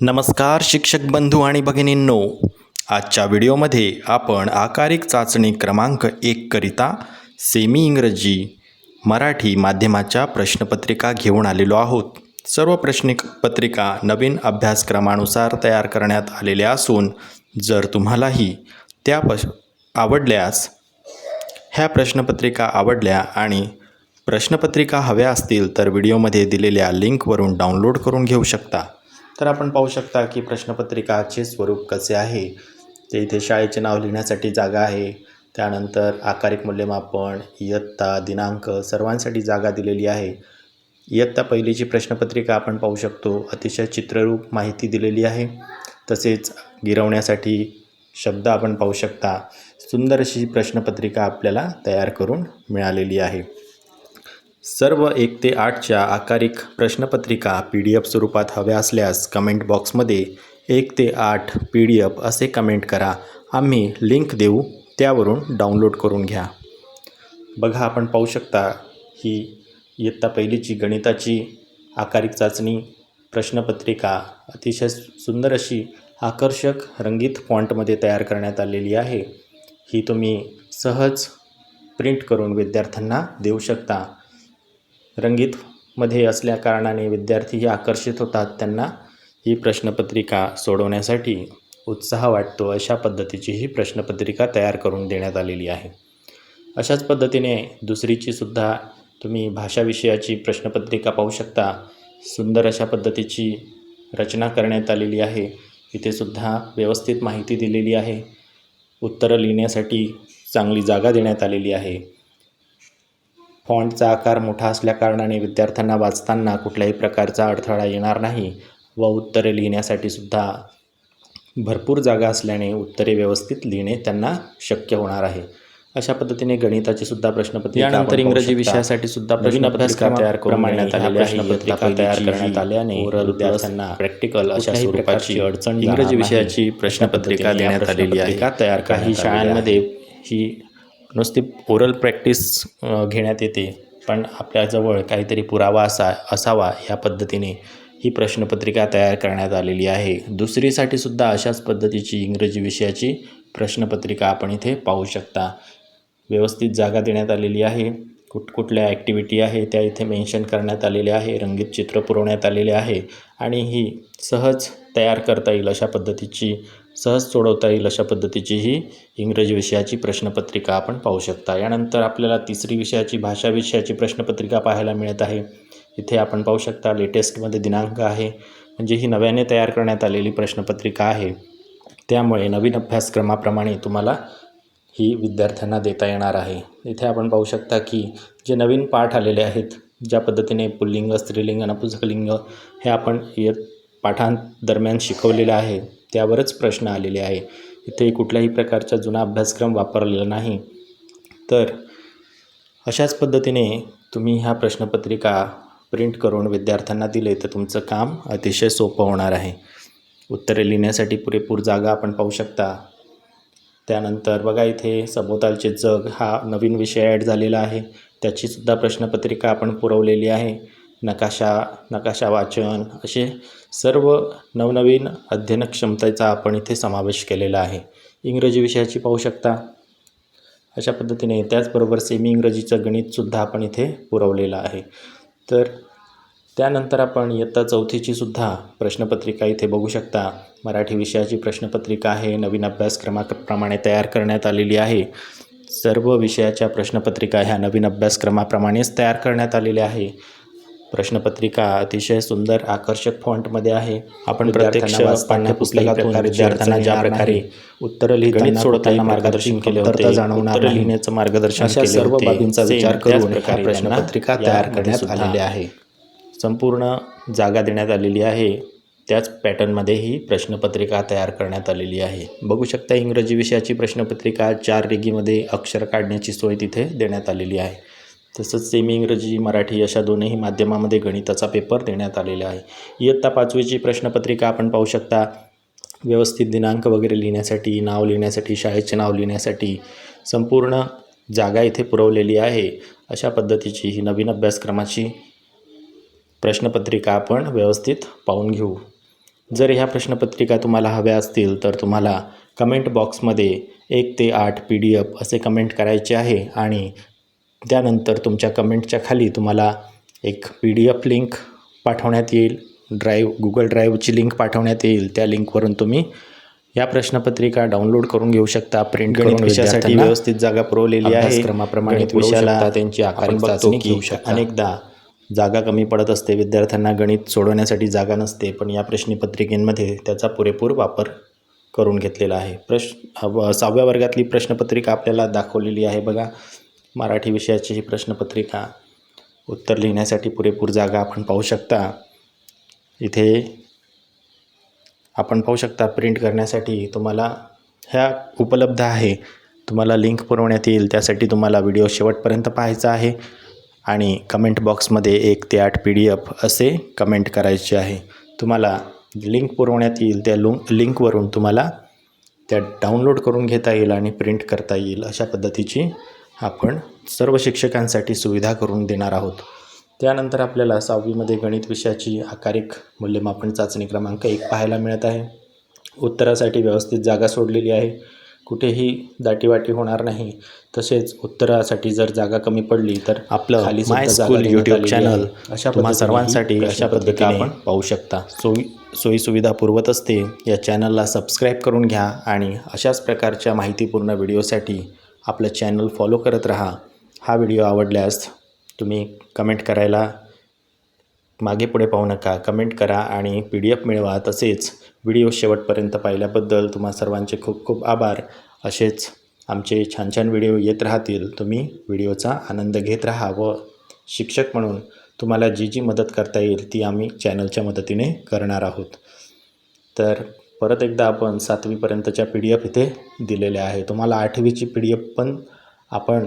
नमस्कार शिक्षक बंधू आणि भगिनींनो, आजच्या व्हिडिओमध्ये आपण आकारिक चाचणी क्रमांक 1 करिता सेमी इंग्रजी मराठी माध्यमाच्या प्रश्नपत्रिका घेऊन आलेलो आहोत. सर्व प्रश्नपत्रिका नवीन अभ्यासक्रमानुसार तयार करण्यात आलेल्या असून जर तुम्हालाही त्या आवडल्यास ह्या प्रश्नपत्रिका आवडल्या आणि प्रश्नपत्रिका हव्या असतील तर व्हिडिओमध्ये दिलेल्या लिंकवरून डाउनलोड करून घेऊ शकता. तर आपण पाहू शकता की प्रश्नपत्रिकाचे स्वरूप कसे आहे ते. इथे शाळेचे नाव लिहिण्यासाठी जागा आहे, त्यानंतर आकारिक मूल्यमापन, इयत्ता, दिनांक सर्वांसाठी जागा दिलेली आहे. इयत्ता पहिलीची प्रश्नपत्रिका आपण पाहू शकतो, अतिशय चित्ररूप माहिती दिलेली आहे. तसेच गिरवण्यासाठी शब्द आपण पाहू शकता. सुंदर अशी प्रश्नपत्रिका आपल्याला तयार करून मिळालेली आहे. सर्व 1 ते 8च्या आकारिक प्रश्नपत्रिका PDF स्वरूपात हव्या असल्यास कमेंट बॉक्समध्ये 1 ते 8 PDF असे कमेंट करा. आम्ही लिंक देऊ, त्यावरून डाउनलोड करून घ्या. बघा, आपण पाहू शकता ही इयत्ता पहिलीची गणिताची आकारिक चाचणी प्रश्नपत्रिका अतिशय सुंदर अशी आकर्षक रंगीत फॉन्टमध्ये तयार करण्यात आलेली आहे. ही तुम्ही सहज प्रिंट करून विद्यार्थ्यांना देऊ शकता. रंगीतमध्ये असल्या कारणाने विद्यार्थीही आकर्षित होतात, त्यांना ही प्रश्नपत्रिका सोडवण्यासाठी उत्साह वाटतो. अशा पद्धतीची ही प्रश्नपत्रिका तयार करून देण्यात आलेली आहे. अशाच पद्धतीने दुसरीची सुद्धा तुम्ही भाषा विषयाची प्रश्नपत्रिका पाहू शकता. सुंदर अशा पद्धतीची रचना करण्यात आलेली आहे. इथे सुद्धा व्यवस्थित माहिती दिलेली आहे. उत्तरं लिहिण्यासाठी चांगली जागा देण्यात आलेली आहे. फॉन्टचा आकार मोठा असल्याकारणाने विद्यार्थ्यांना वाचताना कुठल्याही प्रकारचा अडथळा येणार नाही व उत्तरे लिहिण्यासाठी सुद्धा भरपूर जागा असल्याने उत्तरे व्यवस्थित लिहिणे त्यांना शक्य होणार आहे. अशा पद्धतीने गणिताची सुद्धा प्रश्नपत्रिका, यानंतर इंग्रजी विषयासाठी सुद्धा प्रश्नपत्रिका तयार करून देण्यात आलेली आहे. प्रश्नपत्रिका तयार करण्यात आल्याने विद्यार्थ्यांना प्रॅक्टिकल अशा स्वरूपाची अडचण इंग्रजी विषयाची प्रश्नपत्रिका देण्यात आलेली आहे. तयार काही शाळांमध्ये ही नुसती ओरल प्रॅक्टिस घेण्यात येते, पण आपल्याजवळ काहीतरी पुरावा असावा ह्या पद्धतीने ही प्रश्नपत्रिका तयार करण्यात आलेली आहे. दुसरीसाठी सुद्धा अशाच पद्धतीची इंग्रजी विषयाची प्रश्नपत्रिका आपण इथे पाहू शकता. व्यवस्थित जागा देण्यात आलेली आहे. कुठकुठल्या ॲक्टिव्हिटी आहे त्या इथे मेन्शन करण्यात आलेल्या आहे. रंगीत चित्र पुरवण्यात आलेले आहे आणि ही सहज तयार करता येईल अशा पद्धतीची, सहज सोडवता येईल अशा पद्धतीची ही इंग्रजी विषयाची प्रश्नपत्रिका आपण पाहू शकता. यानंतर आपल्याला तिसरी विषयाची भाषा विषयाची प्रश्नपत्रिका पाहायला मिळत आहे. इथे आपण पाहू शकता लेटेस्टमध्ये दिनांक आहे, म्हणजे ही नव्याने तयार करण्यात आलेली प्रश्नपत्रिका आहे. त्यामुळे नवीन अभ्यासक्रमाप्रमाणे तुम्हाला ही विद्यार्थ्यांना देता येणार आहे. इथे आपण पाहू शकता की जे नवीन पाठ आलेले आहेत, ज्या पद्धतीने पुल्लिंग, स्त्रीलिंग, नपुंसकलिंग हे आपण पाठांदरम्यान शिकवलेलं आहे त्यावरच प्रश्न आलेले आहे. इथे कुठल्याही प्रकारचा जुना अभ्यासक्रम वापरलेला नाही. तर अशाच पद्धतीने तुम्ही ह्या प्रश्नपत्रिका प्रिंट करून विद्यार्थ्यांना दिले तर तुमचं काम अतिशय सोपं होणार आहे. उत्तरे लिहिण्यासाठी पुरेपूर जागा आपण पाहू शकता. त्यानंतर बघा, इथे सभोवतालचे जग हा नवीन विषय ॲड झालेला आहे, त्याचीसुद्धा प्रश्नपत्रिका आपण पुरवलेली आहे. नकाशा वाचन असे सर्व नवनवीन अध्ययन क्षमतेचा आपण इथे समावेश केलेला आहे. इंग्रजी विषयाची पाहू शकता अशा पद्धतीने. त्याचबरोबर सेमी इंग्रजीचं गणितसुद्धा आपण इथे पुरवलेलं आहे. तर त्यानंतर आपण इयत्ता 4थीची सुद्धा प्रश्नपत्रिका इथे बघू शकता. मराठी विषयाची प्रश्नपत्रिका आहे, नवीन अभ्यासक्रमाप्रमाणे तयार करण्यात आलेली आहे. सर्व विषयाच्या प्रश्नपत्रिका ह्या नवीन अभ्यासक्रमाप्रमाणेच तयार करण्यात आलेल्या आहे. प्रश्नपत्रिका अतिशय सुंदर आकर्षक फॉन्टमध्ये आहे. आपण प्रत्यक्ष पाठ्यपुस्तकातून विद्यार्थ्यांना ज्या प्रकारे उत्तरं लिहिताना सोडवताना मार्गदर्शन केले होते, उत्तरं लिहिण्याचं मार्गदर्शन केले होते, सर्व बाबींचा विचार करून हा प्रश्नपत्रिका तयार करण्यात आलेली आहे. संपूर्ण जागा देण्यात आलेली आहे. त्याच पॅटर्नमध्ये ही प्रश्नपत्रिका तयार करण्यात आलेली आहे. बघू शकता इंग्रजी विषयाची प्रश्नपत्रिका 4 रेघीमध्ये अक्षर काढण्याची सोय तिथे देण्यात आलेली आहे. तसंच सेमी इंग्रजी मराठी अशा दोन्ही माध्यमामध्ये गणिताचा पेपर देण्यात आलेला आहे. इयत्ता 5वीची प्रश्नपत्रिका आपण पाहू शकता. व्यवस्थित दिनांक वगैरे लिहिण्यासाठी, नाव लिहिण्यासाठी, शाळेचे नाव लिहिण्यासाठी संपूर्ण जागा इथे पुरवलेली आहे. अशा पद्धतीची ही नवीन अभ्यासक्रमाची प्रश्नपत्रिका आपण व्यवस्थित पाहून घेऊ. जर ह्या प्रश्नपत्रिका तुम्हाला हव्या असतील तर तुम्हाला कमेंट बॉक्समध्ये 1 ते 8 PDF असे कमेंट करायचे आहे आणि त्यानंतर तुमच्या कमेंटच्या खाली तुम्हाला एक PDF लिंक पाठवण्यात येईल. Google ड्राईव्हची लिंक पाठवण्यात येईल. त्या लिंकवरून तुम्ही या प्रश्नपत्रिका डाउनलोड करून घेऊ शकता. प्रिंट करून विषयासाठी व्यवस्थित जागा पुरवलेली आहे. क्रमाप्रमाणे विषयाला त्यांची आकारिक चाचणी घेऊ शकता. अनेकदा जागा कमी पडत असते, विद्यार्थ्यांना गणित सोडवण्यासाठी जागा नसते, पण या प्रश्नपत्रिकेमध्ये त्याचा पुरेपूर वापर करून घेतलेला आहे. 6व्या वर्गातली प्रश्नपत्रिका आपल्याला दाखवलेली आहे बघा. मराठी विषयाची ही प्रश्नपत्रिका. उत्तर लिहिण्यासाठी पुरेपूर जागा आपण पाहू शकता. इथे आपण पाहू शकता प्रिंट करण्यासाठी तुम्हाला ह्या उपलब्ध आहे. तुम्हाला लिंक पुरवण्यात येईल. त्यासाठी तुम्हाला व्हिडिओ शेवटपर्यंत पाहायचा आहे आणि कमेंट बॉक्समध्ये 1 ते 8 PDF असे कमेंट करायचे आहे. तुम्हाला लिंक पुरवण्यात येईल. त्या लिंकवरून तुम्हाला त्या डाउनलोड करून घेता येईल आणि प्रिंट करता येईल. अशा पद्धतीची आपण सर्व शिक्षकांसाठी सुविधा करून देणार आहोत. त्यानंतर आपल्याला 6वीमध्ये गणित विषयाची आकारिक मूल्यमापन चाचणी क्रमांक 1 पाहायला मिळत आहे. उत्तरासाठी व्यवस्थित जागा सोडलेली आहे. कुठेही दाटीवाटी होणार नाही. तसेच उत्तरासाठी जर जागा कमी पडली तर आपलं खाली माय स्कूल यूट्यूब चॅनल तुम्हा सर्वांसाठी अशा पद्धतीने आपण पाहू शकता. सोयीसुविधा पुरवत असते. या चॅनलला सबस्क्राईब करून घ्या आणि अशाच प्रकारच्या माहितीपूर्ण व्हिडिओसाठी आपलं चॅनल फॉलो करत राहा. हा व्हिडिओ आवडल्यास तुम्ही कमेंट करायला मागे पुढे पाहू नका. कमेंट करा आणि PDF मिळवा. तसेच व्हिडिओ शेवटपर्यंत पाहिल्याबद्दल तुम्हा सर्वांचे खूप खूप आभार. असेच आमचे छान छान व्हिडिओ येत राहतील. तुम्ही व्हिडिओचा आनंद घेत राहा व शिक्षक म्हणून तुम्हाला जी मदत करता येईल ती आम्ही चॅनलच्या मदतीने करणार आहोत. तर परत एकदा आपण 7वीपर्यंतच्या PDF इथे दिलेल्या आहे. तुम्हाला 8वीची PDF पण आपण